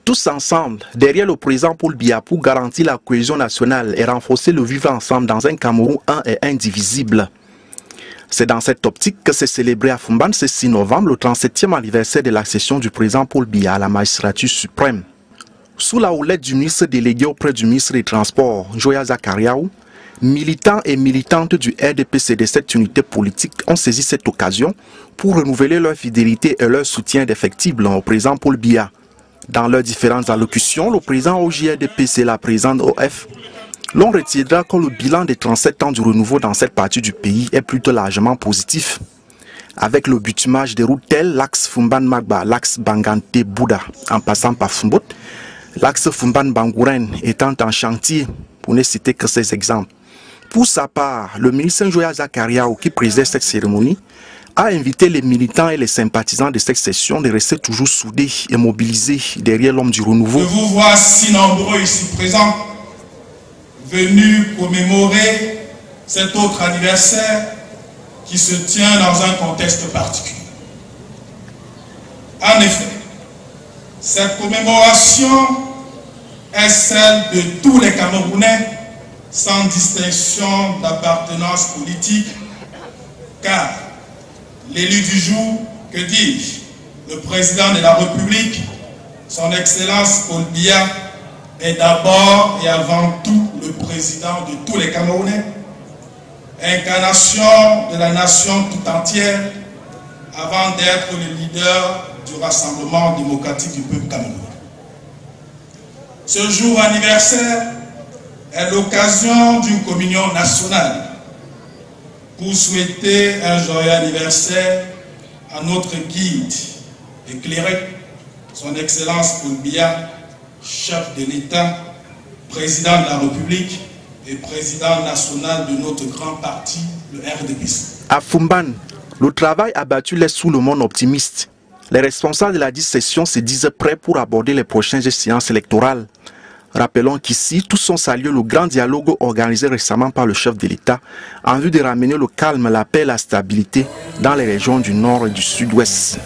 Tous ensemble, derrière le président Paul Biya pour garantir la cohésion nationale et renforcer le vivre ensemble dans un Cameroun un et indivisible. C'est dans cette optique que s'est célébré à Foumban ce 6 novembre le 37e anniversaire de l'accession du président Paul Biya à la magistrature suprême. Sous la houlette du ministre délégué auprès du ministre des Transports, Joya Zakariaou, militants et militantes du RDPC de cette unité politique ont saisi cette occasion pour renouveler leur fidélité et leur soutien indéfectible au président Paul Biya. Dans leurs différentes allocutions, le président OJRDPC et la présidente OF l'on retiendra que le bilan des 37 ans du renouveau dans cette partie du pays est plutôt largement positif. Avec le bitumage des routes telles l'axe Foumban-Magba, l'axe Bangante-Bouda en passant par Fumbot, l'axe Foumban-Bangouren étant en chantier, pour ne citer que ces exemples. Pour sa part, le ministre Joya Zakariaou, qui présidait cette cérémonie, a invité les militants et les sympathisants de cette session de rester toujours soudés et mobilisés derrière l'homme du renouveau. Je vous vois si nombreux ici présents, venus commémorer cet autre anniversaire qui se tient dans un contexte particulier. En effet, cette commémoration est celle de tous les Camerounais sans distinction d'appartenance politique, car l'élu du jour, que dis-je, le président de la République, son Excellence Paul Biya, est d'abord et avant tout le président de tous les Camerounais, incarnation de la nation tout entière, avant d'être le leader du Rassemblement démocratique du peuple camerounais. Ce jour anniversaire est l'occasion d'une communion nationale pour souhaiter un joyeux anniversaire à notre guide éclairé, son Excellence Paul Biya, chef de l'État, président de la République et président national de notre grand parti, le RDPC. À Foumban, le travail abattu laisse tout le monde optimiste. Les responsables de la session se disent prêts pour aborder les prochaines séances électorales. Rappelons qu'ici, tous ont salué le grand dialogue organisé récemment par le chef de l'État en vue de ramener le calme, la paix et la stabilité dans les régions du nord et du sud-ouest.